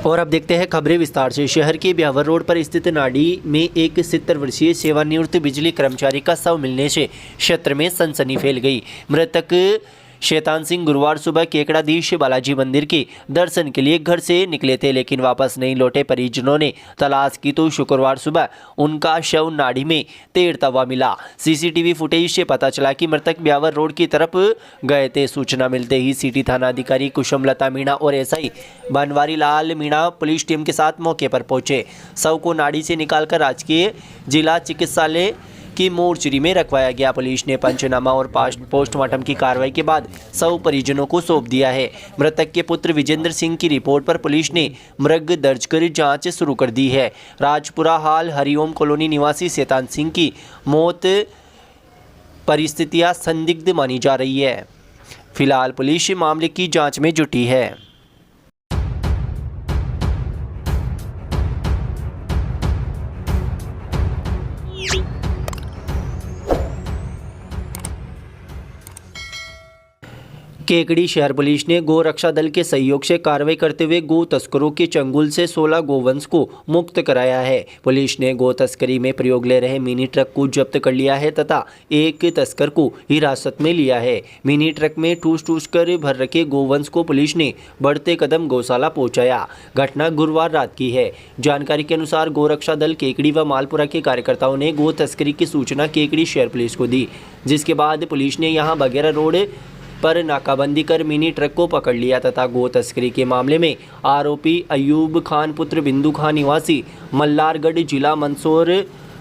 और अब देखते हैं खबरें विस्तार से। शहर के ब्यावर रोड पर स्थित नाडी में एक 70 वर्षीय सेवानिवृत्त बिजली कर्मचारी का शव मिलने से क्षेत्र में सनसनी फैल गई। मृतक शैतान सिंह गुरुवार सुबह केकड़ाधीश बालाजी मंदिर के दर्शन के लिए घर से निकले थे, लेकिन वापस नहीं लौटे। परिजनों ने तलाश की तो शुक्रवार सुबह उनका शव नाड़ी में तैरता हुआ मिला। सीसीटीवी फुटेज से पता चला कि मृतक ब्यावर रोड की तरफ गए थे। सूचना मिलते ही सिटी थाना अधिकारी कुसुमलता मीणा और SI Banwari Lal Meena police team के साथ मौके पर पहुंचे। शव को नाड़ी से निकालकर राजकीय जिला चिकित्सालय की मोर्चरी में रखवाया गया। पुलिस ने पंचनामा और पोस्टमार्टम की कार्रवाई के बाद शव परिजनों को सौंप दिया है। मृतक के पुत्र विजेंद्र सिंह की रिपोर्ट पर पुलिस ने मृग दर्ज कर जांच शुरू कर दी है। राजपुरा हाल हरिओम कॉलोनी निवासी शैतान सिंह की मौत परिस्थितियां संदिग्ध मानी जा रही है। फिलहाल पुलिस मामले की जांच में जुटी है। केकड़ी शहर पुलिस ने गौ रक्षा दल के सहयोग से कार्रवाई करते हुए गौ तस्करों के चंगुल से 16 गोवंश को मुक्त कराया है। पुलिस ने गौ तस्करी में प्रयोग ले रहे मिनी ट्रक को जब्त कर लिया है तथा एक तस्कर को हिरासत में लिया है। मिनी ट्रक में ठूस कर भर रखे गोवंश को पुलिस ने बढ़ते कदम गौशाला पहुंचाया। घटना गुरुवार रात की है। जानकारी के अनुसार गौ रक्षा दल केकड़ी व मालपुरा के कार्यकर्ताओं ने गौ तस्करी की सूचना केकड़ी शहर पुलिस को दी, जिसके बाद पुलिस ने यहां बगैरा रोड पर नाकाबंदी कर मिनी ट्रक को पकड़ लिया तथा गो तस्करी के मामले में आरोपी अयूब खान पुत्र बिंदु खान निवासी मल्लारगढ़ जिला मंदसौर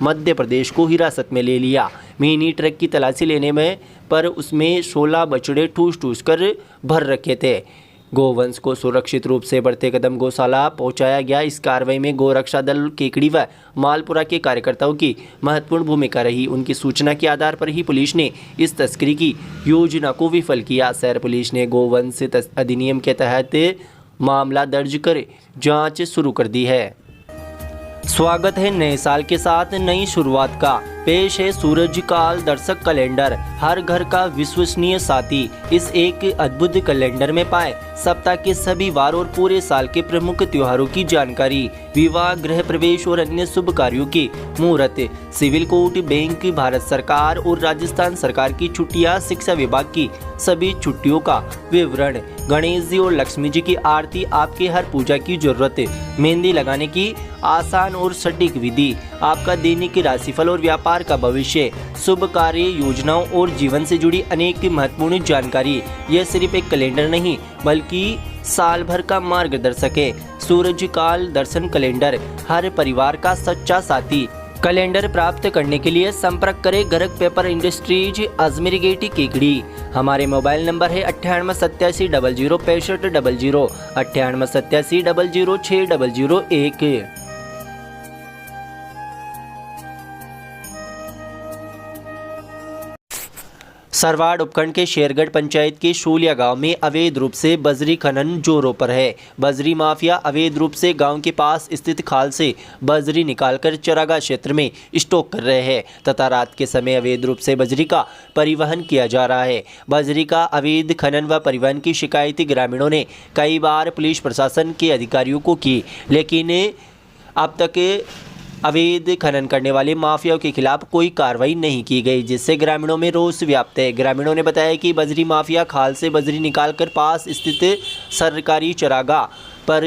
मध्य प्रदेश को हिरासत में ले लिया। मिनी ट्रक की तलाशी लेने में पर उसमें 16 बछड़े ठूस कर भर रखे थे। गोवंश को सुरक्षित रूप से बढ़ते कदम गौशाला पहुंचाया गया। इस कार्रवाई में गौरक्षा दल केकड़ी व मालपुरा के कार्यकर्ताओं की महत्वपूर्ण भूमिका रही। उनकी सूचना के आधार पर ही पुलिस ने इस तस्करी की योजना को विफल किया। शहर पुलिस ने गोवंश अधिनियम के तहत मामला दर्ज कर जांच शुरू कर दी है। स्वागत है नए साल के साथ नई शुरुआत का। पेश है सूरज काल दर्शक कैलेंडर, हर घर का विश्वसनीय साथी। इस एक अद्भुत कैलेंडर में पाए सप्ताह के सभी वार और पूरे साल के प्रमुख त्योहारों की जानकारी, विवाह, गृह प्रवेश और अन्य शुभ कार्यों की मुहूर्त, सिविल कोर्ट, बैंक, भारत सरकार और राजस्थान सरकार की छुट्टियां, शिक्षा विभाग की सभी छुट्टियों का विवरण, गणेश जी और लक्ष्मी जी की आरती, आपके हर पूजा की जरूरत, मेहंदी लगाने की आसान और सटीक विधि, आपका दैनिक राशिफल और व्यापार का भविष्य, शुभ कार्य योजनाओं और जीवन से जुड़ी अनेक महत्वपूर्ण जानकारी। यह सिर्फ एक कैलेंडर नहीं बल्कि साल भर का मार्गदर्शक है। सूरज काल दर्शन कैलेंडर, हर परिवार का सच्चा साथी। कैलेंडर प्राप्त करने के लिए संपर्क करें Garg paper industries, Ajmer gate, Kekri. हमारे मोबाइल नंबर है 9887 00 65 00, 9887 00 6001। सरवाड़ उपखंड के शेरगढ़ पंचायत के शोलिया गांव में अवैध रूप से बजरी खनन जोरों पर है। बजरी माफिया अवैध रूप से गांव के पास स्थित खाल से बजरी निकालकर चरागाह क्षेत्र में स्टॉक कर रहे हैं तथा रात के समय अवैध रूप से बजरी का परिवहन किया जा रहा है। बजरी का अवैध खनन व परिवहन की शिकायत ग्रामीणों ने कई बार पुलिस प्रशासन के अधिकारियों को की, लेकिन अब तक अवैध खनन करने वाले माफियाओं के खिलाफ कोई कार्रवाई नहीं की गई, जिससे ग्रामीणों में रोष व्याप्त है। ग्रामीणों ने बताया कि बजरी माफिया खाल से बजरी निकालकर पास स्थित सरकारी चरागाह पर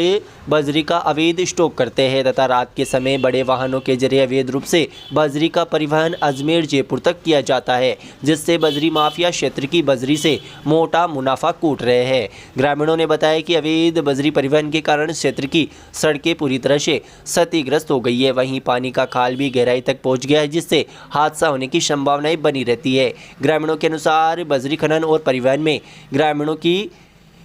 बजरी का अवैध स्टॉक करते हैं तथा रात के समय बड़े वाहनों के जरिए अवैध रूप से बजरी का परिवहन अजमेर जयपुर तक किया जाता है, जिससे बजरी माफिया क्षेत्र की बजरी से मोटा मुनाफा कूट रहे हैं। ग्रामीणों ने बताया कि अवैध बजरी परिवहन के कारण क्षेत्र की सड़कें पूरी तरह से क्षतिग्रस्त हो गई है। वहीं पानी का खाल भी गहराई तक पहुँच गया है, जिससे हादसा होने की संभावनाएं बनी रहती है। ग्रामीणों के अनुसार बजरी खनन और परिवहन में ग्रामीणों की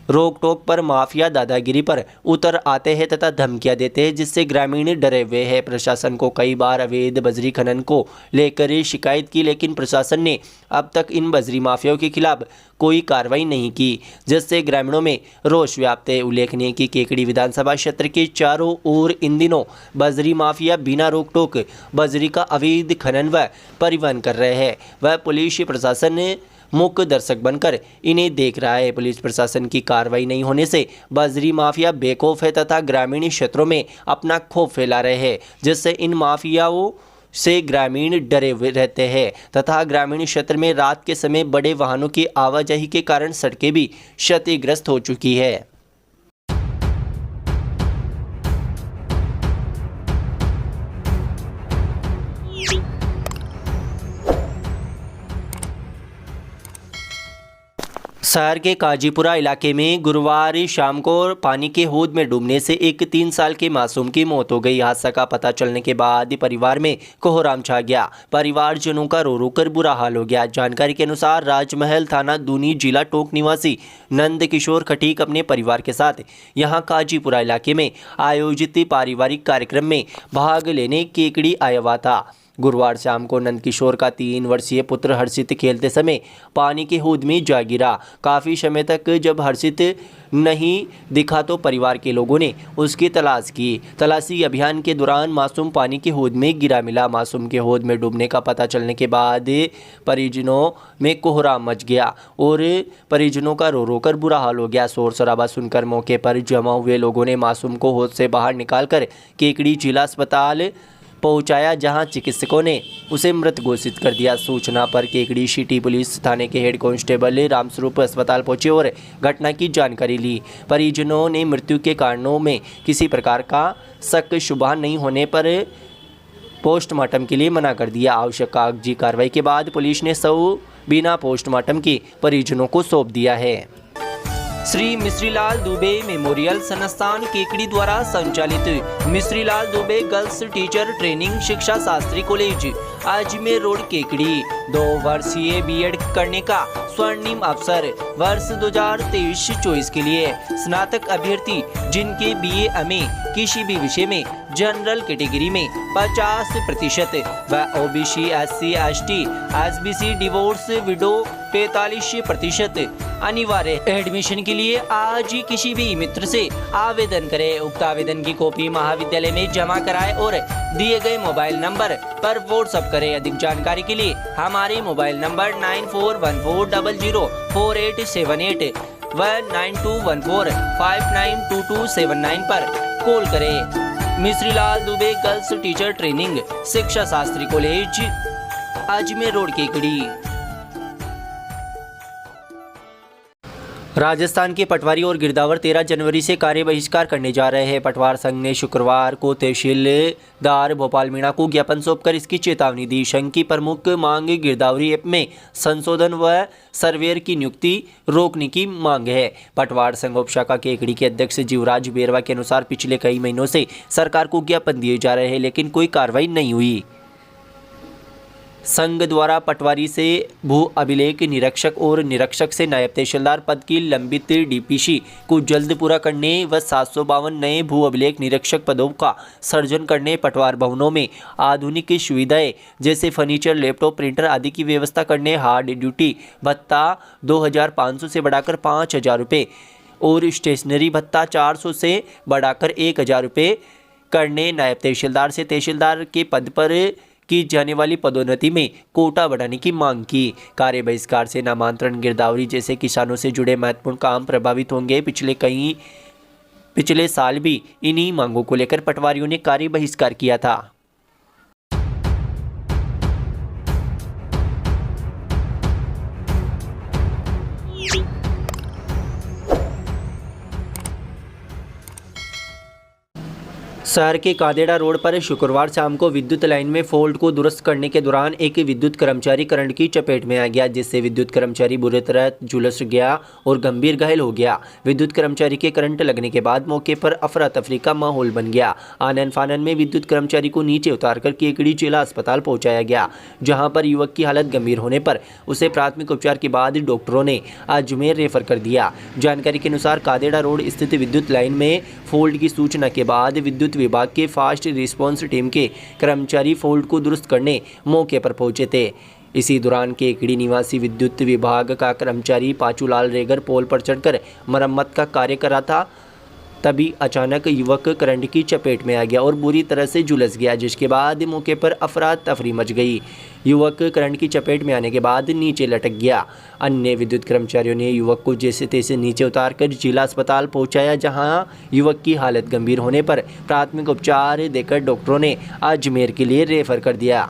रोक टोक पर माफिया दादागिरी पर उतर आते हैं तथा धमकियां देते हैं, जिससे ग्रामीण डरे हुए हैं। प्रशासन को कई बार अवैध बजरी खनन को लेकर शिकायत की, लेकिन प्रशासन ने अब तक इन बजरी माफियाओं के खिलाफ कोई कार्रवाई नहीं की, जिससे ग्रामीणों में रोष व्याप्त है। उल्लेखनीय कि केकड़ी विधानसभा क्षेत्र के चारों ओर इन दिनों बजरी माफिया बिना रोक टोक बजरी का अवैध खनन व परिवहन कर रहे हैं। वह पुलिस प्रशासन मुख्य दर्शक बनकर इन्हें देख रहा है। पुलिस प्रशासन की कार्रवाई नहीं होने से बजरी माफिया बेखौफ है तथा ग्रामीण क्षेत्रों में अपना खौफ फैला रहे हैं, जिससे इन माफियाओं से ग्रामीण डरे हुए रहते हैं तथा ग्रामीण क्षेत्र में रात के समय बड़े वाहनों की आवाजाही के कारण सड़कें भी क्षतिग्रस्त हो चुकी है। शहर के काजीपुरा इलाके में गुरुवार शाम को पानी के हौद में डूबने से एक 3 साल के मासूम की मौत हो गई। हादसा का पता चलने के बाद परिवार में कोहराम छा गया। परिवारजनों का रो रो कर बुरा हाल हो गया। जानकारी के अनुसार राजमहल थाना दूनी जिला टोंक निवासी नंद किशोर खटीक अपने परिवार के साथ यहां काजीपुरा इलाके में आयोजित पारिवारिक कार्यक्रम में भाग लेने केकड़ी आया हुआ था। गुरुवार शाम को नंदकिशोर का 3 वर्षीय पुत्र हर्षित खेलते समय पानी के हौद में जा गिरा। काफ़ी समय तक जब हर्षित नहीं दिखा तो परिवार के लोगों ने उसकी तलाश की। तलाशी अभियान के दौरान मासूम पानी के हौद में गिरा मिला। मासूम के हौद में डूबने का पता चलने के बाद परिजनों में कोहराम मच गया और परिजनों का रो रो कर बुरा हाल हो गया। शोर शराबा सुनकर मौके पर जमा हुए लोगों ने मासूम को हौद से बाहर निकालकर केकड़ी जिला अस्पताल पहुंचाया, जहां चिकित्सकों ने उसे मृत घोषित कर दिया। सूचना पर केकड़ी सिटी पुलिस थाने के हेड कांस्टेबल रामस्वरूप अस्पताल पहुंचे और घटना की जानकारी ली। परिजनों ने मृत्यु के कारणों में किसी प्रकार का शक शुबा नहीं होने पर पोस्टमार्टम के लिए मना कर दिया। आवश्यक कागजी कार्रवाई के बाद पुलिस ने शव बिना पोस्टमार्टम के परिजनों को सौंप दिया है। श्री मिश्रीलाल दुबे मेमोरियल संस्थान केकड़ी द्वारा संचालित Mishrilal Dubey girls teacher training शिक्षा शास्त्री कॉलेज अजमेर रोड केकड़ी 2 वर्षीय बीएड करने का स्वर्णिम अवसर। वर्ष 2023-24 के लिए स्नातक अभ्यर्थी जिनके बीए में किसी भी विषय में जनरल कैटेगरी में 50% व OBC SC ST SBC divorce window 45% अनिवार्य। एडमिशन के लिए आज ही किसी भी मित्र से आवेदन करें। उक्त आवेदन की कॉपी महाविद्यालय में जमा कराएं और दिए गए मोबाइल नंबर पर व्हाट्सएप करें। अधिक जानकारी के लिए हमारे मोबाइल नंबर 9414004878 व 9214592279 पर कॉल करें। Mishrilal Dubey girls teacher training शिक्षा शास्त्री कॉलेज अजमेर रोड केकड़ी। राजस्थान के पटवारी और गिरदावर 13 जनवरी से कार्य बहिष्कार करने जा रहे हैं। पटवार संघ ने शुक्रवार को तहसीलदार भोपाल मीणा को ज्ञापन सौंपकर इसकी चेतावनी दी। संघ की प्रमुख मांग गिरदावरी ऐप में संशोधन व सर्वेयर की नियुक्ति रोकने की मांग है। पटवार संघ उपशाखा केकड़ी के अध्यक्ष जीवराज बेरवा के अनुसार पिछले कई महीनों से सरकार को ज्ञापन दिए जा रहे हैं, लेकिन कोई कार्रवाई नहीं हुई। संघ द्वारा पटवारी से भू अभिलेख निरीक्षक और निरीक्षक से नायब तहसीलदार पद की लंबित डीपीसी को जल्द पूरा करने व 752 नए भू अभिलेख निरीक्षक पदों का सृजन करने, पटवार भवनों में आधुनिक सुविधाएं जैसे फर्नीचर, लैपटॉप, प्रिंटर आदि की व्यवस्था करने, हार्ड ड्यूटी भत्ता 2500 से बढ़ाकर 5000 रुपये और स्टेशनरी भत्ता 400 से बढ़ाकर 1000 रुपये करने, नायब तहसीलदार से तहसीलदार के पद पर की जाने वाली पदोन्नति में कोटा बढ़ाने की मांग की। कार्य बहिष्कार से नामांतरण, गिरदावरी जैसे किसानों से जुड़े महत्वपूर्ण काम प्रभावित होंगे। पिछले साल भी इन्हीं मांगों को लेकर पटवारियों ने कार्य बहिष्कार किया था। शहर के कादेड़ा रोड पर शुक्रवार शाम को विद्युत लाइन में फॉल्ट को दुरुस्त करने के दौरान एक विद्युत कर्मचारी करंट की चपेट में आ गया, जिससे विद्युत कर्मचारी बुरी तरह झुलस गया और गंभीर घायल हो गया। विद्युत कर्मचारी के करंट लगने के बाद मौके पर अफरा तफरी का माहौल बन गया। आनन फानन में विद्युत कर्मचारी को नीचे उतारकर केकड़ी जिला अस्पताल पहुंचाया गया, जहां पर युवक की हालत गंभीर होने पर उसे प्राथमिक उपचार के बाद डॉक्टरों ने अजमेर रेफर कर दिया। जानकारी के अनुसार कादेड़ा रोड स्थित विद्युत लाइन में फॉल्ट की सूचना के बाद विद्युत विभाग के फास्ट रिस्पांस टीम के कर्मचारी फॉल्ट को दुरुस्त करने मौके पर पहुंचे थे। इसी दौरान केकड़ी निवासी विद्युत विभाग का कर्मचारी पाचूलाल रेगर पोल पर चढ़कर मरम्मत का कार्य कर रहा था। तभी अचानक युवक करंट की चपेट में आ गया और बुरी तरह से झुलस गया, जिसके बाद मौके पर अफरा तफरी मच गई। युवक करंट की चपेट में आने के बाद नीचे लटक गया। अन्य विद्युत कर्मचारियों ने युवक को जैसे तैसे नीचे उतारकर जिला अस्पताल पहुंचाया, जहां युवक की हालत गंभीर होने पर प्राथमिक उपचार देकर डॉक्टरों ने अजमेर के लिए रेफर कर दिया।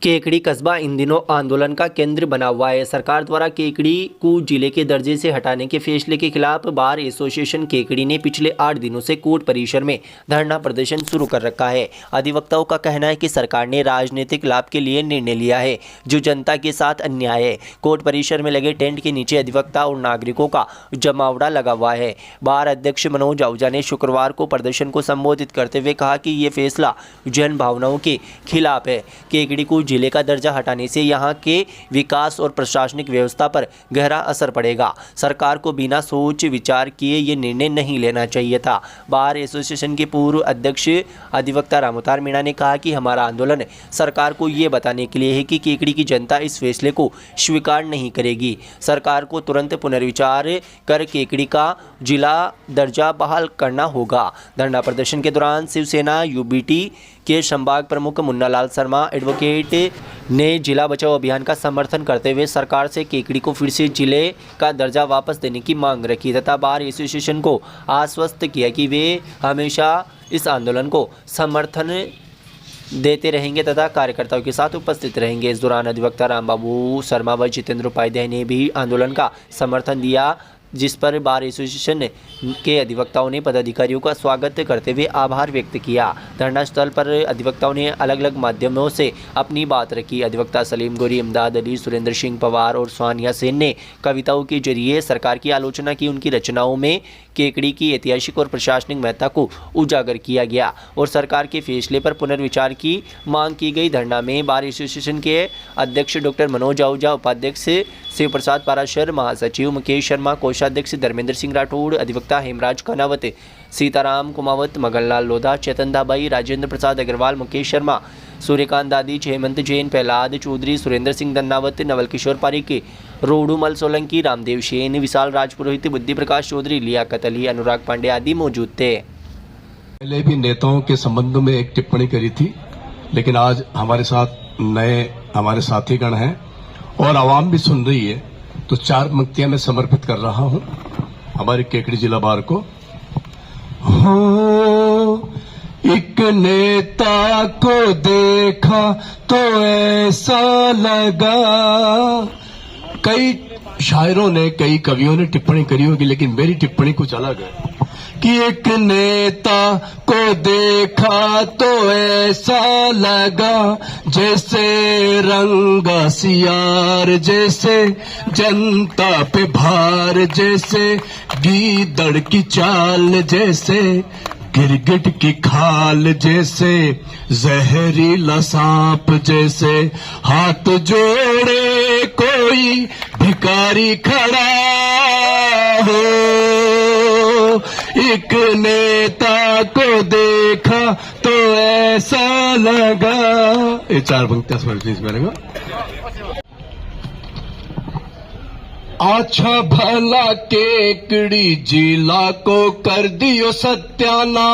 केकड़ी कस्बा इन दिनों आंदोलन का केंद्र बना हुआ है। सरकार द्वारा केकड़ी को जिले के दर्जे से हटाने के फैसले के खिलाफ बार एसोसिएशन केकड़ी ने पिछले 8 दिनों से कोर्ट परिसर में धरना प्रदर्शन शुरू कर रखा है। अधिवक्ताओं का कहना है कि सरकार ने राजनीतिक लाभ के लिए निर्णय लिया है, जो जनता के साथ अन्याय है। कोर्ट परिसर में लगे टेंट के नीचे अधिवक्ता और नागरिकों का जमावड़ा लगा हुआ है। बार अध्यक्ष मनोज आहूजा ने शुक्रवार को प्रदर्शन को संबोधित करते हुए कहा कि ये फैसला जन भावनाओं के खिलाफ है। केकड़ी को जिले का दर्जा हटाने से यहां के विकास और प्रशासनिक व्यवस्था पर गहरा असर पड़ेगा। सरकार को बिना सोच विचार किए ये निर्णय नहीं लेना चाहिए था। बार एसोसिएशन के पूर्व अध्यक्ष अधिवक्ता रामोतार मीणा ने कहा कि हमारा आंदोलन सरकार को ये बताने के लिए है कि केकड़ी की जनता इस फैसले को स्वीकार नहीं करेगी। सरकार को तुरंत पुनर्विचार कर केकड़ी का जिला दर्जा बहाल करना होगा। धरना प्रदर्शन के दौरान शिवसेना यूबीटी के संभाग प्रमुख मुन्नालाल शर्मा एडवोकेट ने जिला बचाओ अभियान का समर्थन करते हुए सरकार से केकड़ी को फिर से जिले का दर्जा वापस देने की मांग रखी तथा बार एसोसिएशन को आश्वस्त किया कि वे हमेशा इस आंदोलन को समर्थन देते रहेंगे तथा कार्यकर्ताओं के साथ उपस्थित रहेंगे। इस दौरान अधिवक्ता रामबाबू शर्मा व जितेंद्र उपाध्याय ने भी आंदोलन का समर्थन दिया, जिस पर बार एसोसिएशन के अधिवक्ताओं ने पदाधिकारियों का स्वागत करते हुए आभार व्यक्त किया। धरना स्थल पर अधिवक्ताओं ने अलग अलग माध्यमों से अपनी बात रखी। अधिवक्ता सलीम गोरी, इमदाद अली, सुरेंद्र सिंह पवार और स्वानिया सेन ने कविताओं के जरिए सरकार की आलोचना की। उनकी रचनाओं में केकड़ी की ऐतिहासिक और प्रशासनिक महत्ता को उजागर किया गया और सरकार के फैसले पर पुनर्विचार की मांग की गई। धरना में बार एसोसिएशन के अध्यक्ष डॉक्टर मनोज आहूजा, उपाध्यक्ष शिव प्रसाद पाराशर, महासचिव मुकेश शर्मा, कोषाध्यक्ष धर्मेंद्र सिंह राठौड़, अधिवक्ता हेमराज कनावत, सीताराम कुमावत, मगनलाल लोधा, चेतन दाबाई, राजेंद्र प्रसाद अग्रवाल, मुकेश शर्मा, सूर्यकांत दादी, हेमंत जैन, प्रहलाद चौधरी, सुरेंद्र सिंह दन्नावत, नवल किशोर पारिक, रोडूमल सोलंकी, रामदेव सेन, विशाल राजपुरोहित, बुद्धि प्रकाश चौधरी, लियाकत अली, अनुराग पांडे आदि मौजूद थे। पहले भी नेताओं के संबंध में एक टिप्पणी करी थी, लेकिन आज हमारे साथ नए हमारे साथीगण हैं और आवाम भी सुन रही है, तो 4 पंक्तियां मैं समर्पित कर रहा हूं हमारे केकड़ी जिला बार को। हो एक नेता को देखा तो ऐसा लगा, कई शायरों ने, कई कवियों ने टिप्पणी करी होगी, लेकिन मेरी टिप्पणी कुछ अलग है कि एक नेता को देखा तो ऐसा लगा जैसे रंगा सियार, जैसे जनता पे भार, जैसे गीदड़ की चाल, जैसे गिरगिट की खाल, जैसे जहरीला सांप, जैसे हाथ जोड़े कोई भिखारी खड़ा हो। एक नेता को देखा तो ऐसा लगा। ये 4 पंक्तियां समझ मेरे को। अच्छा भला केकड़ी जिला को कर दियो सत्यानाश,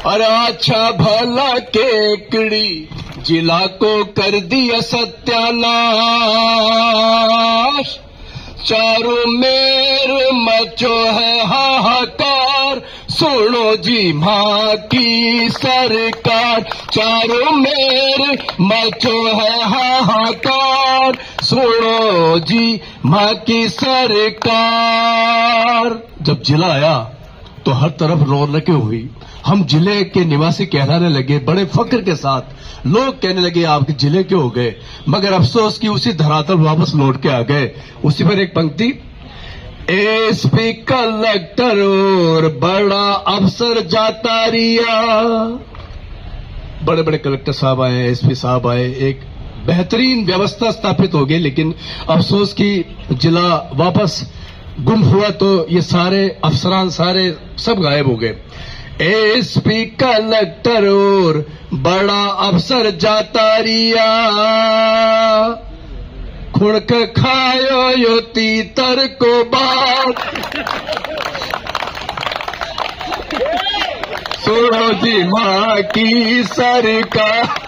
और अच्छा भला केकड़ी जिला को कर दिया सत्यानाश। चारों मेर मचो है हाहाकार, सुनो जी माँ की सरकार। चारों मेर मचो है हाहाकार, सुनो जी माँ की सरकार। जब जिला आया तो हर तरफ रौनकें हुई। हम जिले के निवासी कहलाने लगे, बड़े फक्र के साथ लोग कहने लगे आपके जिले के हो गए, मगर अफसोस कि उसी धरातल वापस लौट के आ गए। उसी पर एक पंक्ति, एसपी कलेक्टर और बड़ा अफसर जाता रिया। बड़े बड़े कलेक्टर साहब आए, एसपी साहब आए, एक बेहतरीन व्यवस्था स्थापित हो गई, लेकिन अफसोस कि जिला वापस गुम हुआ तो ये सारे अफसरान सारे सब गायब हो गए। एसपी कलेक्टर और बड़ा अफसर जाता रिया, खुड़क खायो यो तीतर को बात, सुनो जी माँ की सरकार।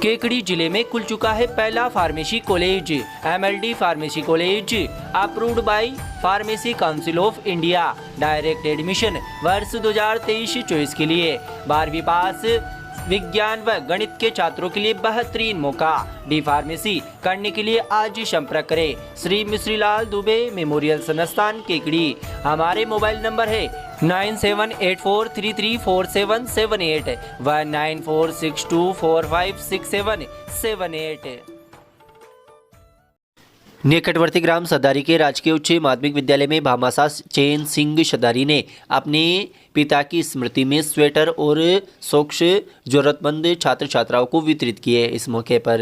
केकड़ी जिले में खुल चुका है पहला pharmacy college. MLD pharmacy college approved by pharmacy council of India. Direct admission वर्ष 2023-24 के लिए 12वीं पास विज्ञान व गणित के छात्रों के लिए बेहतरीन मौका। डी फार्मेसी करने के लिए आज ही संपर्क करें श्री मिश्रीलाल दुबे मेमोरियल संस्थान केकड़ी। हमारे मोबाइल नंबर है 9784334778 व 9462456778। निकटवर्ती ग्राम सदारी के राजकीय उच्च माध्यमिक विद्यालय में भामाशाह चैन सिंह सदारी ने अपने पिता की स्मृति में स्वेटर और सॉक्स जरूरतमंद छात्र छात्राओं को वितरित किए। इस मौके पर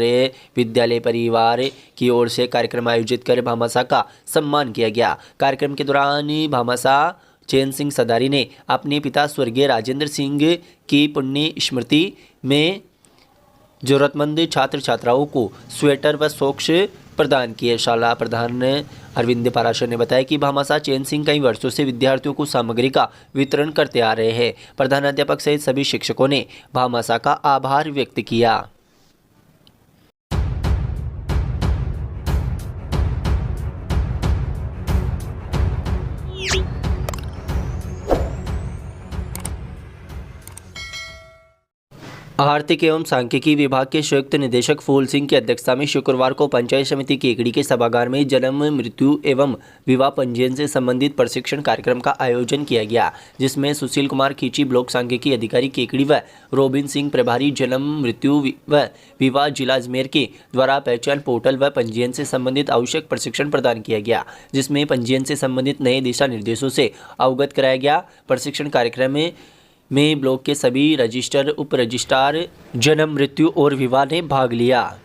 विद्यालय परिवार की ओर से कार्यक्रम आयोजित कर भामाशाह का सम्मान किया गया। कार्यक्रम के दौरान भामाशाह चैन सिंह सदारी ने अपने पिता स्वर्गीय राजेंद्र सिंह की पुण्य स्मृति में जरूरतमंद छात्र छात्राओं को स्वेटर व सॉक्स प्रदान किए। शाला प्रधान अरविंद पाराशर ने बताया कि भामाशाह चैन सिंह कई वर्षों से विद्यार्थियों को सामग्री का वितरण करते आ रहे हैं। प्रधानाध्यापक सहित सभी शिक्षकों ने भामाशाह का आभार व्यक्त किया। आर्थिक एवं सांख्यिकी विभाग के संयुक्त निदेशक फूल सिंह की अध्यक्षता में शुक्रवार को पंचायत समिति केकड़ी के सभागार में जन्म मृत्यु एवं विवाह पंजीयन से संबंधित प्रशिक्षण कार्यक्रम का आयोजन किया गया, जिसमें सुशील कुमार खींची ब्लॉक सांख्यिकी अधिकारी केकड़ी व रोबिन सिंह प्रभारी जन्म मृत्यु व विवाह जिला अजमेर के द्वारा पहचान पोर्टल व पंजीयन से संबंधित आवश्यक प्रशिक्षण प्रदान किया गया, जिसमें पंजीयन से संबंधित नए दिशा निर्देशों से अवगत कराया गया। प्रशिक्षण कार्यक्रम में ब्लॉक के सभी रजिस्टर, उप रजिस्ट्रार, जन्म मृत्यु और विवाह ने भाग लिया।